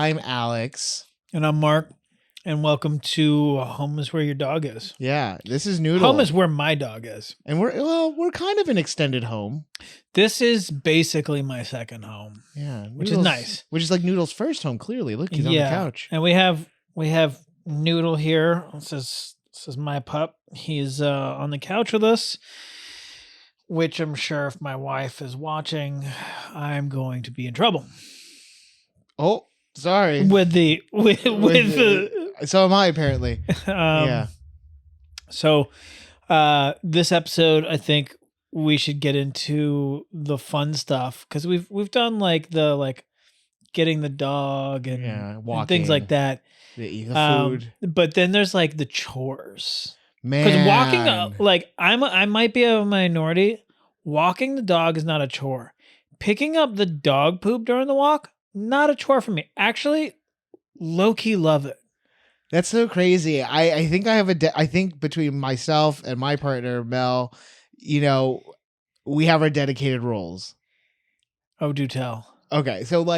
I'm Alex. And I'm Mark. And welcome to Home is Where Your Dog Is. Yeah, this is Noodle. Home is where my dog is. And we're kind of an extended home. This is basically my second home. Yeah. Which is nice. Which is like Noodle's first home, clearly. Look, he's on the couch. And we have Noodle here. This is my pup. He's on the couch with us, which I'm sure if my wife is watching, I'm going to be in trouble. Oh, sorry. So am I, apparently. Yeah. So this episode, I think we should get into the fun stuff because we've done like getting the dog and, walking, and things like that. The food. But then there's like the chores. Man. Because walking, I might be a minority. Walking the dog is not a chore. Picking up the dog poop during the walk, not a chore for me. Actually, low-key love it. That's so crazy. I think I have I think between myself and my partner, Mel, we have our dedicated roles. Oh, do tell. Okay. So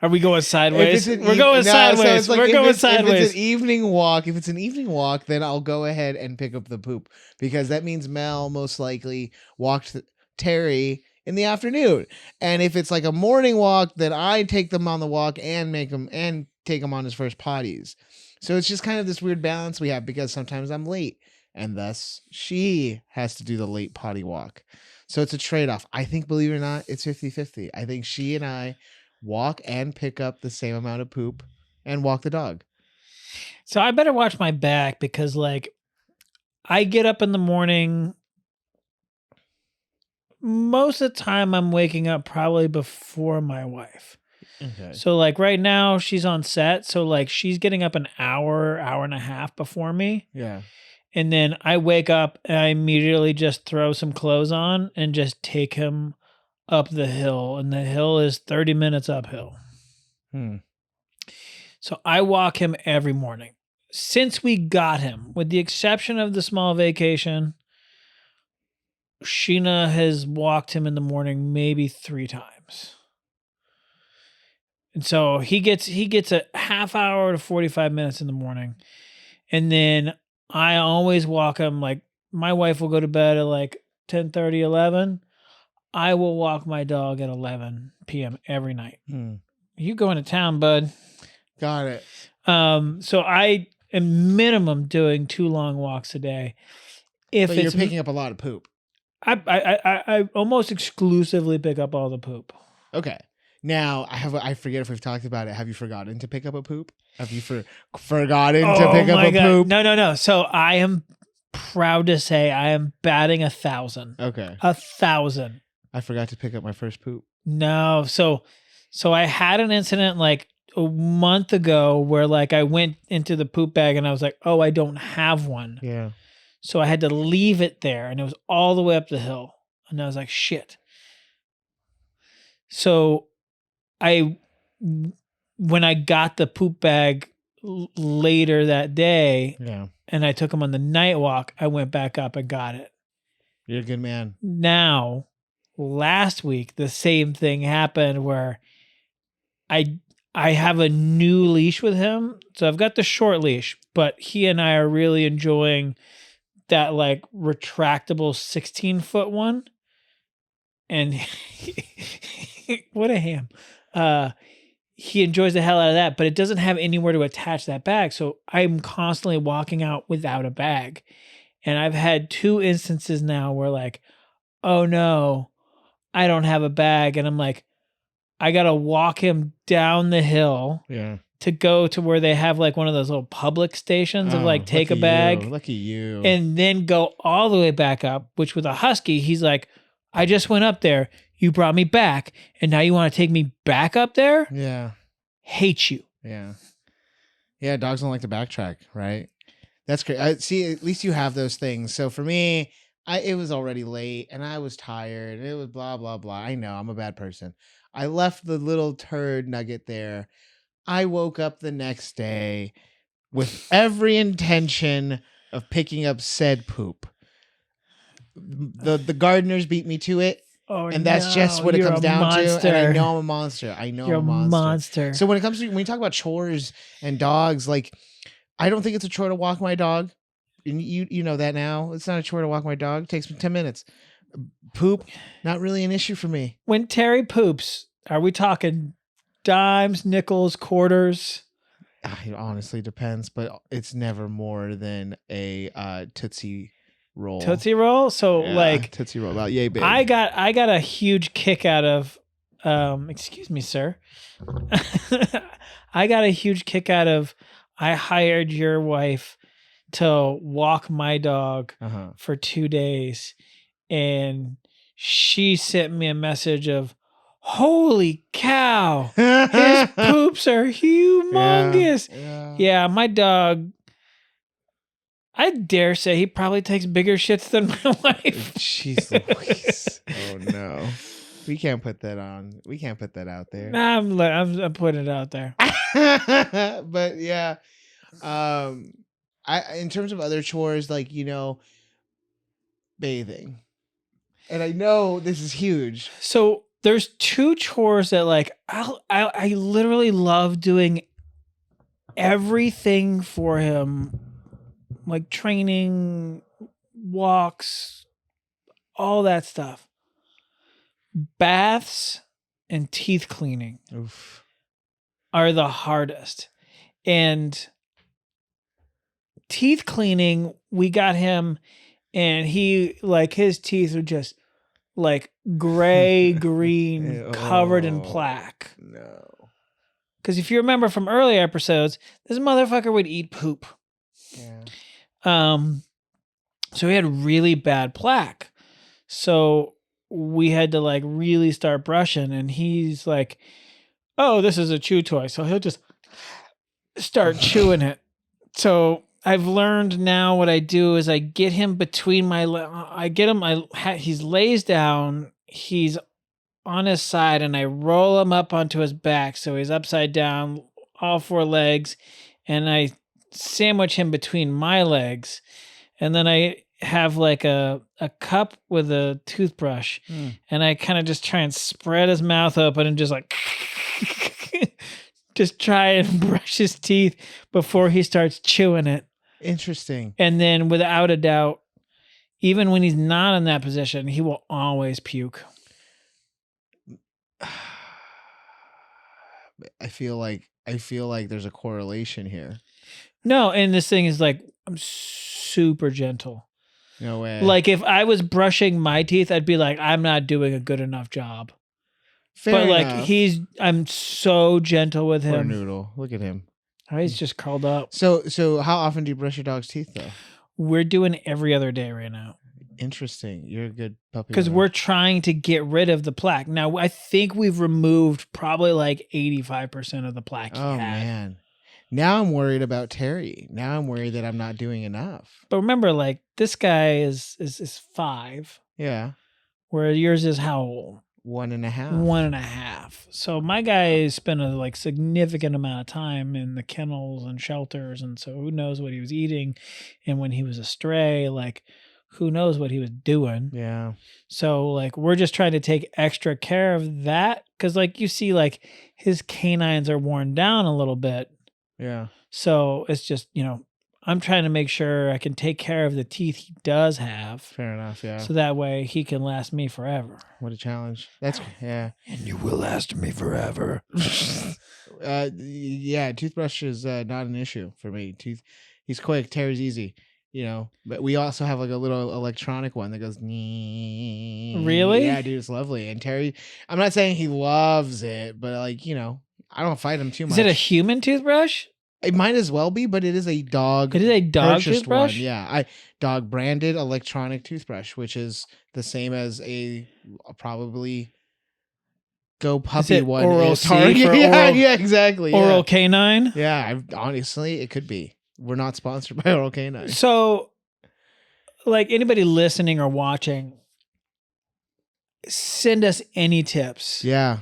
are we going sideways? We're going sideways. We're going sideways. If it's an evening walk, then I'll go ahead and pick up the poop because that means Mel most likely walked Terry in the afternoon. And if it's like a morning walk, then I take them on the walk and take him on his first potties. So it's just kind of this weird balance we have because sometimes I'm late and thus she has to do the late potty walk. So it's a trade-off. I think, believe it or not, it's 50-50. I think she and I walk and pick up the same amount of poop and walk the dog. So I better watch my back because I get up in the morning. Most of the time I'm waking up probably before my wife. Okay. So right now she's on set. So she's getting up an hour and a half before me. Yeah. And then I wake up and I immediately just throw some clothes on and just take him up the hill. And the hill is 30 minutes uphill. So I walk him every morning. Since we got him, with the exception of the small vacation, Sheena has walked him in the morning maybe 3 times. And so he gets a half hour to 45 minutes in the morning. And then I always walk him, my wife will go to bed at 10:30, 11. I will walk my dog at 11 p.m. every night. You going to town, bud. Got it. So I am minimum doing 2 long walks a day. But you're picking up a lot of poop. I almost exclusively pick up all the poop. Okay. Now, I forget if we've talked about it. Have you forgotten to pick up a poop? Have you forgotten to pick up a poop? No. So I am proud to say I am batting 1,000. Okay. 1,000. I forgot to pick up my first poop. No. So I had an incident a month ago where I went into the poop bag and I was like, oh, I don't have one. Yeah. So I had to leave it there and it was all the way up the hill. And I was like, shit. So when I got the poop bag later that day and I took him on the night walk, I went back up and got it. You're a good man. Now, last week, the same thing happened where I have a new leash with him. So I've got the short leash, but he and I are really enjoying that retractable 16-foot one. And what a ham. He enjoys the hell out of that, but it doesn't have anywhere to attach that bag. So I'm constantly walking out without a bag. And I've had 2 instances now where oh no, I don't have a bag. And I'm I got to walk him down the hill to go to where they have one of those little public stations of take a bag. Lucky you. And then go all the way back up, which with a husky, he's I just went up there. You brought me back, and now you want to take me back up there? Yeah. Hate you. Yeah. Yeah, dogs don't like to backtrack, right? That's great. See, at least you have those things. So for me, it was already late, and I was tired. It was blah, blah, blah. I know, I'm a bad person. I left the little turd nugget there. I woke up the next day with every intention of picking up said poop. The gardeners beat me to it. Oh, And that's just no, what it you're comes a down to. And I monster. know I'm a monster. I know You're a I'm a monster. monster. So when we talk about chores and dogs, like, I don't think it's a chore to walk my dog. And you know that now. It's not a chore to walk my dog. It takes me 10 minutes. Poop, not really an issue for me. When Terry poops, are we talking dimes, nickels, quarters? It honestly depends, but it's never more than a Tootsie Roll. Tootsie Roll? So Yeah, like Tootsie Roll. Well, yay big. I got a huge kick out of excuse me, sir. I got a huge kick out of I hired your wife to walk my dog for 2 days, and she sent me a message of, holy cow, his poops are humongous. Yeah, my dog, I dare say he probably takes bigger shits than my wife. Jeez Louise. Oh no. We can't put that on. We can't put that out there. I'm putting it out there. But yeah. I in terms of other chores, like, bathing. And I know this is huge. So there's 2 chores that like I literally love doing everything for him, like training, walks, all that stuff. Baths and teeth cleaning are the hardest. And teeth cleaning, we got him, and he, like, his teeth are just like gray green, covered in plaque. No. Because if you remember from earlier episodes, this motherfucker would eat poop. Yeah. So he had really bad plaque. So we had to like really start brushing, and he's like, oh, this is a chew toy. So he'll just start chewing it. So I've learned now what I do is I get him between he's lays down, he's on his side, and I roll him up onto his back. So he's upside down, all 4 legs, and I sandwich him between my legs. And then I have like a cup with a toothbrush, and I kind of just try and spread his mouth open and just like just try and brush his teeth before he starts chewing it. Interesting. And then without a doubt, even when he's not in that position, he will always puke. I feel like there's a correlation here. No, and this thing is like, I'm super gentle. No way. Like if I was brushing my teeth, I'd be like, I'm not doing a good enough job. Fair but enough. like I'm so gentle with him. Poor Noodle. Look at him. Oh, he's just curled up. So how often do you brush your dog's teeth though? We're doing every other day right now. Interesting. You're a good puppy. Because we're trying to get rid of the plaque. Now I think we've removed probably like 85% of the plaque. Oh man. Now I'm worried about Terry. Now I'm worried that I'm not doing enough. But remember, like this guy is 5. Yeah. Where yours is how old? 1.5. 1.5. So my guy spent a like significant amount of time in the kennels and shelters, and so who knows what he was eating, and when he was a stray, like who knows what he was doing. Yeah. So like we're just trying to take extra care of that, because like you see, like his canines are worn down a little bit. Yeah. So it's just, I'm trying to make sure I can take care of the teeth he does have. Fair enough, yeah. So that way he can last me forever. What a challenge. That's, yeah. And you will last me forever. Yeah, toothbrush is not an issue for me. He's quick. Terry's easy, But we also have like a little electronic one that goes. Really? Yeah, dude, it's lovely. And Terry, I'm not saying he loves it, but like I don't fight him too much. Is it a human toothbrush? It might as well be, but it is a dog. It is a dog toothbrush? One. Yeah, dog branded electronic toothbrush, which is the same as a probably Go Puppy one. Oral C Target. for Yeah, exactly. Oral yeah. Canine? Yeah, honestly, it could be. We're not sponsored by Oral Canine. So, like anybody listening or watching, send us any tips. Yeah.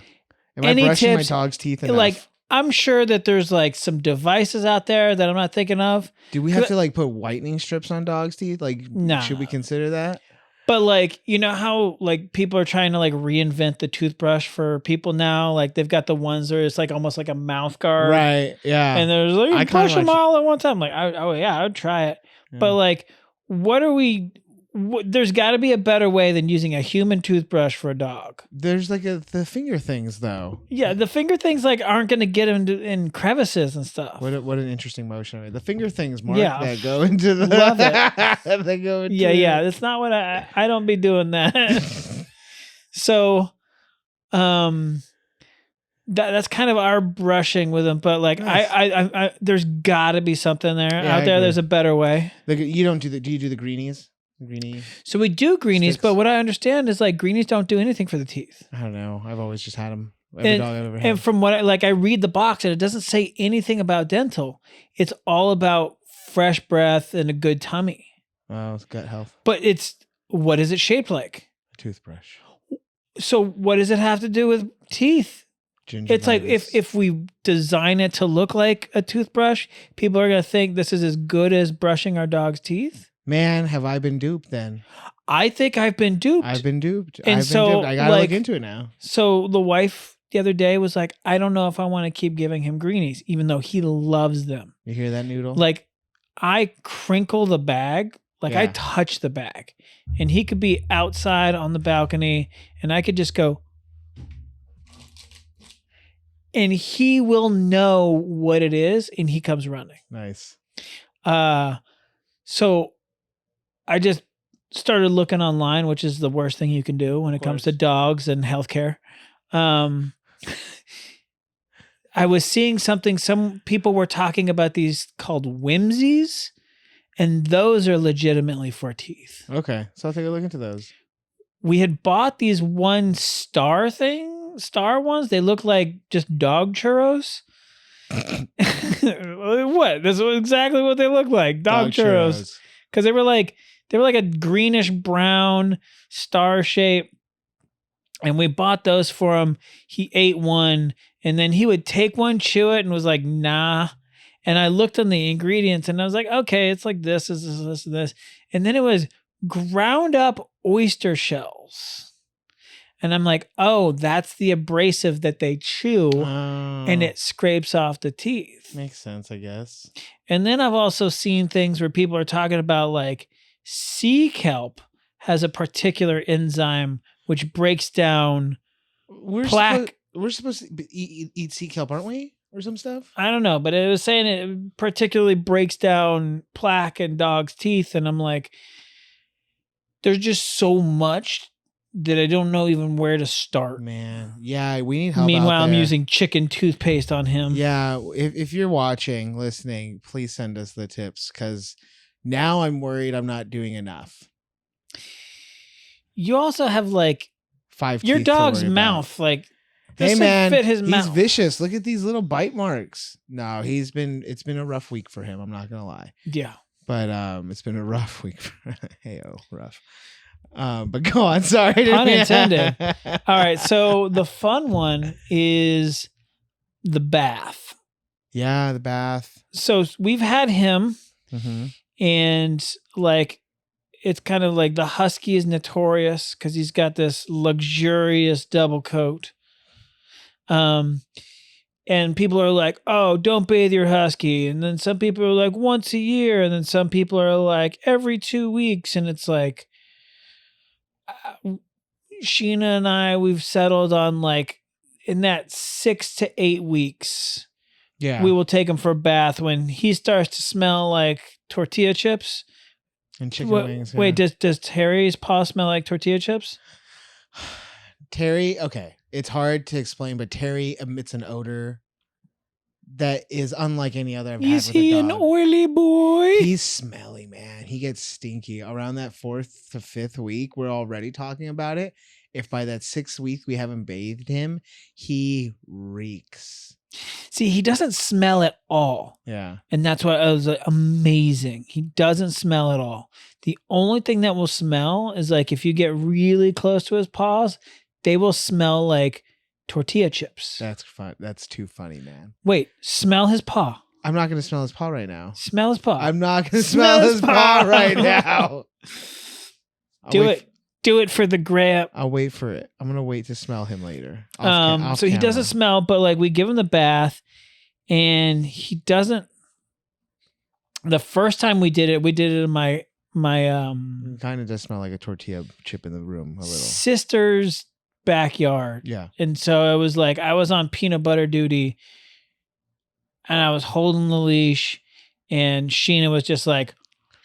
Am I brushing my dog's teeth enough? Like, I'm sure that there's like some devices out there that I'm not thinking of. Do we have to like put whitening strips on dogs' teeth? Like, Nah. Should we consider that? But like, you know how like people are trying to like reinvent the toothbrush for people now? Like they've got the ones where it's like almost like a mouth guard. Right. Yeah. And there's like, I you kinda brush them like- all at one time. Like, oh yeah, I would try it. Yeah. But like, there's got to be a better way than using a human toothbrush for a dog. There's like the finger things though. Yeah, the finger things like aren't going to get in crevices and stuff. What an interesting motion. The finger things, Mark, Yeah. that go into the Love it. they go into Yeah. That's not what I don't be doing that. So, that's kind of our brushing with them. But like, Nice. I there's got to be something there Yeah, out I there. agree. There's a better way. Like, you don't do do you do the greenies? Greenie? So we do greenies, Sticks. but what I understand is like greenies don't do anything for the teeth. I don't know. I've always just had them. Every dog I've ever had. And from what I read the box and it doesn't say anything about dental. It's all about fresh breath and a good tummy. Oh, it's gut health. But what is it shaped like? A toothbrush. So what does it have to do with teeth? It's like if we design it to look like a toothbrush, people are going to think this is as good as brushing our dog's teeth. Man, have I been duped then? I think I've been duped. I've been duped. And I've so, been duped. I gotta like, look into it now. So the wife the other day was like, I don't know if I want to keep giving him greenies, even though he loves them. You hear that, Noodle? Like, I crinkle the bag, like I Yeah. touch the bag, and he could be outside on the balcony, and I could just go, and he will know what it is, and he comes running. Nice. So I just started looking online, which is the worst thing you can do when it comes to dogs and healthcare. I was seeing something, some people were talking about these called whimsies, and those are legitimately for teeth. Okay, so I'll take a look into those. We We had bought these one star ones. They look like just dog churros. What? That's exactly what they look like. Dog churros. Because they were like a greenish brown star shape. And we bought those for him. He ate one, and then he would take one, chew it, and was like, nah. And I looked on the ingredients, and I was like, okay, it's like this, this, and this. And then it was ground up oyster shells. And I'm like, oh, that's the abrasive that they chew, and it scrapes off the teeth. Makes sense, I guess. And then I've also seen things where people are talking about like sea kelp has a particular enzyme which breaks down plaque. We're supposed to eat sea kelp, aren't we? Or some stuff? I don't know, but it was saying it particularly breaks down plaque in dogs' teeth. And I'm like, there's just so much that I don't know even where to start. Man, yeah, we need help. Meanwhile, out I'm there. using chicken toothpaste on him. Yeah, if you're watching, listening, please send us the tips, because now I'm worried I'm not doing enough. You also have like 5 your teeth to dog's worry about. mouth, like Hey this man, fit his he's mouth. vicious. Look at these little bite marks. No, it's been a rough week for him. I'm not gonna lie, Yeah. but it's been a rough week. Rough. But go on. Sorry, Pun intended. All right, so the fun one is the bath. Yeah, the bath. So we've had him, Mm-hmm. and like it's kind of like the husky is notorious because he's got this luxurious double coat. And people are like, oh, don't bathe your husky. And then some people are like once a year. And then some people are like every 2 weeks. And it's like, Sheena and I, we've settled on like in that 6 to 8 weeks. Yeah, We will take him for a bath when he starts to smell like tortilla chips. and chicken wings. Yeah. Wait, does Terry's paw smell like tortilla chips? Terry, okay, it's hard to explain, but Terry emits an odor that is unlike any other I've had Is with a he dog. an oily boy? He's smelly, man. He gets stinky around that 4th to 5th week. We're already talking about it. If by that 6th week we haven't bathed him, he reeks. See, he doesn't smell at all. Yeah. And that's what was like, amazing. He doesn't smell at all. The only thing that will smell is like if you get really close to his paws, they will smell like tortilla chips. That's fun. That's too funny, man. Wait, smell his paw. I'm not going to smell his paw right now. Smell his paw. I'm not going to smell his paw right now. Do it. do it for the gram. I'll wait for it. I'm gonna wait to smell him later. So he doesn't smell, but like we give him the bath, and he doesn't. The first time we did it in my It kind of does smell like a tortilla chip in the room a little. sister's backyard. Yeah. And so it was like I was on peanut butter duty, and I was holding the leash, and Sheena was just like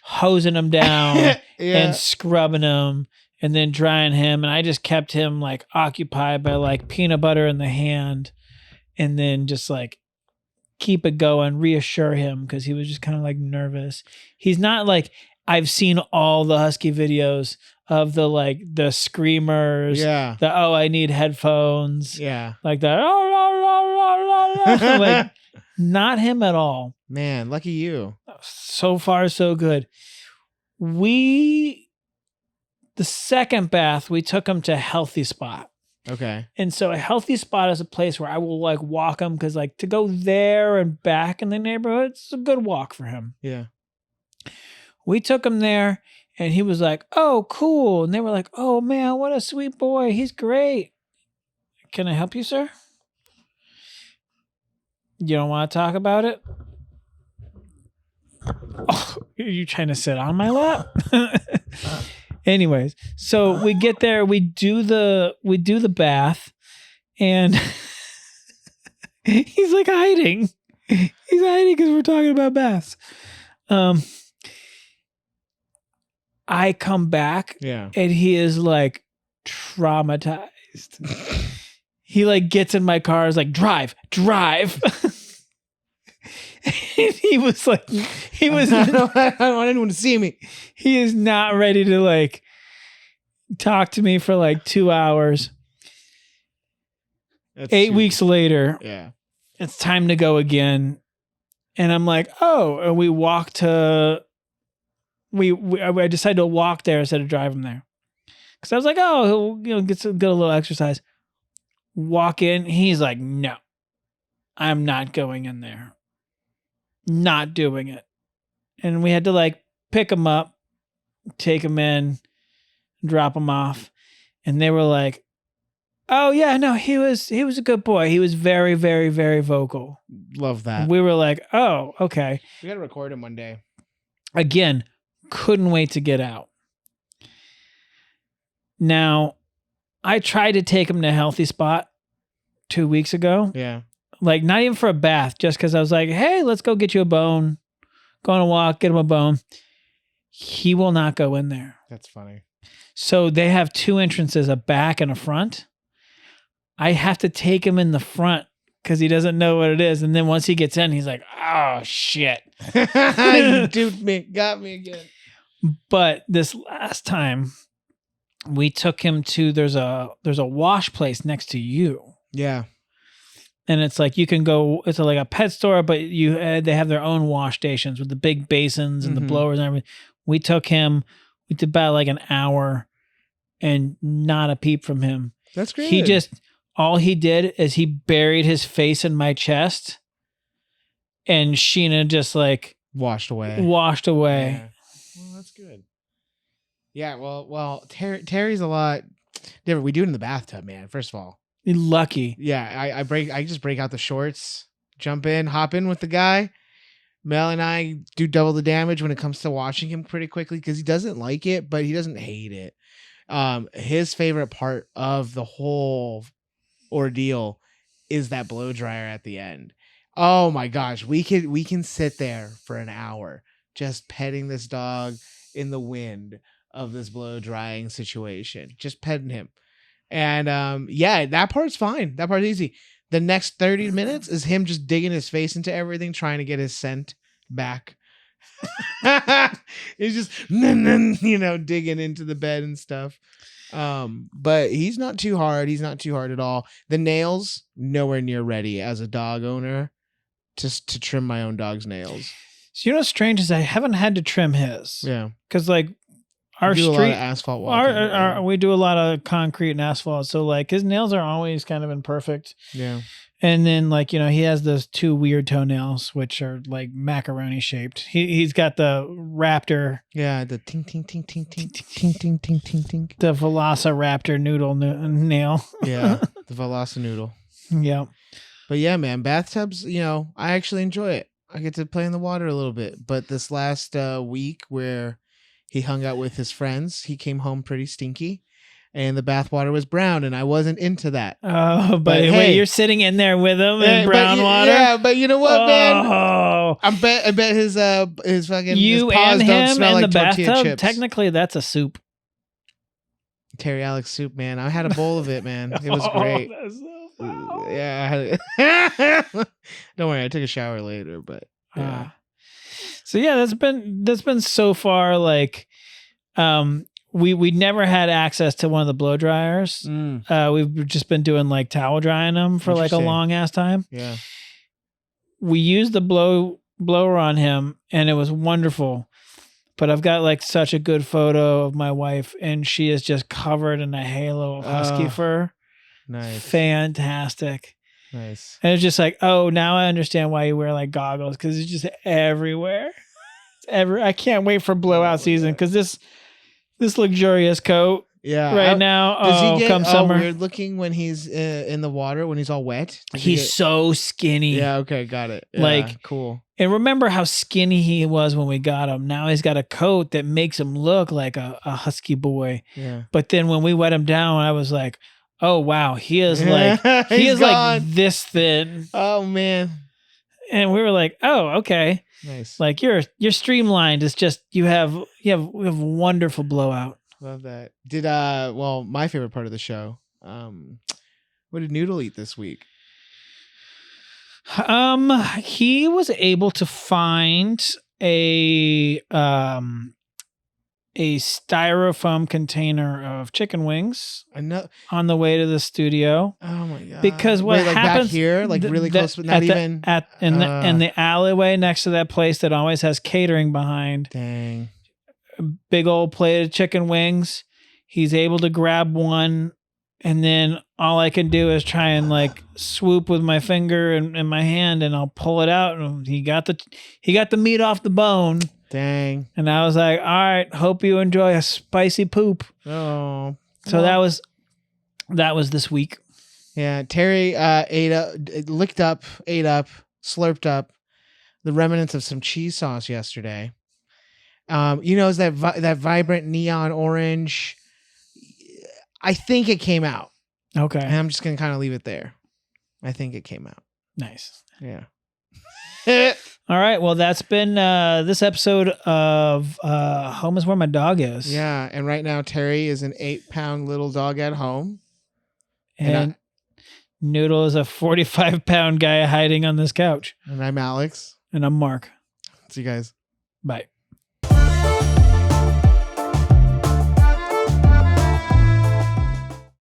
hosing him down and scrubbing him and then drying him. And I just kept him like occupied by like peanut butter in the hand, and then just like keep it going, reassure him, because he was just kind of like nervous. He's not like, I've seen all the husky videos of the like the screamers, Yeah. the I need headphones, Yeah. like that, like not him at all. Man, lucky you. So far, so good. The second bath, we took him to Healthy Spot. Okay. And so a Healthy Spot is a place where I will like walk him, because like to go there and back in the neighborhood, it's a good walk for him. Yeah. We took him there, and he was like, oh, cool. And they were like, oh man, what a sweet boy. He's great. Can I help you, sir? You don't want to talk about it? Oh, are you trying to sit on my lap? Anyways, so we get there, we do the bath, and he's like hiding. He's hiding because we're talking about baths. I come back, Yeah. and he is like traumatized. He like gets in my car, is like, drive. And he was like, I don't want anyone to see me. He is not ready to like talk to me for like 2 hours. That's 8 weeks later, Yeah. it's time to go again. And I'm like, oh, and we walk to, I decided to walk there instead of drive him there. Cause I was like, oh, he'll get a little exercise. Walk in. He's like, no, I'm not going in there. Not doing it. And we had to like pick him up, take him in, drop him off. And they were like, oh yeah, no, he was a good boy. He was very, very, very vocal. Love that. We were like, oh, okay. We gotta record him one day. Again, couldn't wait to get out. Now, I tried to take him to Healthy Spot 2 weeks ago. Yeah. Like, not even for a bath, just because I was like, hey, let's go get you a bone. Go on a walk, get him a bone. He will not go in there. That's funny. So they have 2 entrances, a back and a front. I have to take him in the front because he doesn't know what it is. And then once he gets in, he's like, oh, shit. You duped me. Got me again. But this last time, we took him to, there's a wash place next to you. Yeah. And it's like you can go, it's like a pet store, but they have their own wash stations with the big basins and the blowers and everything. We took him, we did about like an hour and not a peep from him. That's great. All he did is he buried his face in my chest, and Sheena just like washed away. Yeah. Well, that's good. Yeah. Well, Terry's a lot different. We do it in the bathtub, man. First of all. You're lucky. Yeah, I just break out the shorts, jump in, hop in with the guy. Mel and I do double the damage when it comes to washing him pretty quickly because he doesn't like it, but he doesn't hate it. His favorite part of the whole ordeal is that blow dryer at the end. Oh my gosh, we can sit there for an hour just petting this dog in the wind of this blow drying situation, just petting him. And yeah, that part's fine. That part's easy. The next 30 minutes is him just digging his face into everything, trying to get his scent back. He's just, digging into the bed and stuff. But he's not too hard. He's not too hard at all. The nails, nowhere near ready as a dog owner to trim my own dog's nails. So what's strange is I haven't had to trim his. Yeah. Because like our We do a lot street, of asphalt walking. we do a lot of concrete and asphalt. So like his nails are always kind of imperfect. Yeah. And then like, he has those 2 weird toenails, which are like macaroni shaped. He's got the raptor. Yeah. The ting, ting, ting, ting, ting, ting, ting, ting, ting, ting. The Velociraptor noodle nail. Yeah. The Velocinoodle. Yeah. But yeah, man, bathtubs, I actually enjoy it. I get to play in the water a little bit. But this last week where he hung out with his friends, he came home pretty stinky. And the bathwater was brown, and I wasn't into that. Oh, but hey, wait, you're sitting in there with him in brown water? Yeah, but you know what, man? Oh. I bet his fucking you his paws and don't him smell in like the tortilla bathtub. chips. Technically, that's a soup. Terry Alex soup, man. I had a bowl of it, man. It was great. That's so foul. Yeah, I had it. Don't worry, I took a shower later, but yeah. So yeah, that's been so far like we never had access to one of the blow dryers. We've just been doing like towel drying them for like a long ass time. Yeah. We used the blower on him and it was wonderful. But I've got like such a good photo of my wife and she is just covered in a halo of husky fur. Nice. Fantastic. Nice. And it's just like, oh, now I understand why you wear like goggles because it's just everywhere. I can't wait for blowout season because this luxurious coat right now. Does he get come summer. weird looking when he's in the water when he's all wet? He's so skinny. Yeah. Okay. Got it. Yeah, like cool. And remember how skinny he was when we got him. Now he's got a coat that makes him look like a husky boy. Yeah. But then when we wet him down, I was like, oh wow, he is like like this thin. Oh man. And we were like, oh, okay. Nice. Like you're streamlined. It's just we have wonderful blowout. Love that. Did my favorite part of the show. What did Noodle eat this week? He was able to find a styrofoam container of chicken wings on the way to the studio. Oh my god! Because what like happens back here, like really close, but not even in the alleyway next to that place that always has catering behind. Dang! Big old plate of chicken wings. He's able to grab one, and then all I can do is try and like swoop with my finger and my hand, and I'll pull it out. And he got the meat off the bone. Dang. And I was like, all right, hope you enjoy a spicy poop. Oh. So that was this week. Yeah. Terry ate up, slurped up the remnants of some cheese sauce yesterday. Is that vibrant neon orange. I think it came out. Okay. And I'm just going to kind of leave it there. I think it came out. Nice. Yeah. All right. Well, that's been this episode of Home is Where My Dog Is. Yeah. And right now, Terry is an 8-pound little dog at home. And Noodle is a 45-pound guy hiding on this couch. And I'm Alex. And I'm Mark. See you guys. Bye.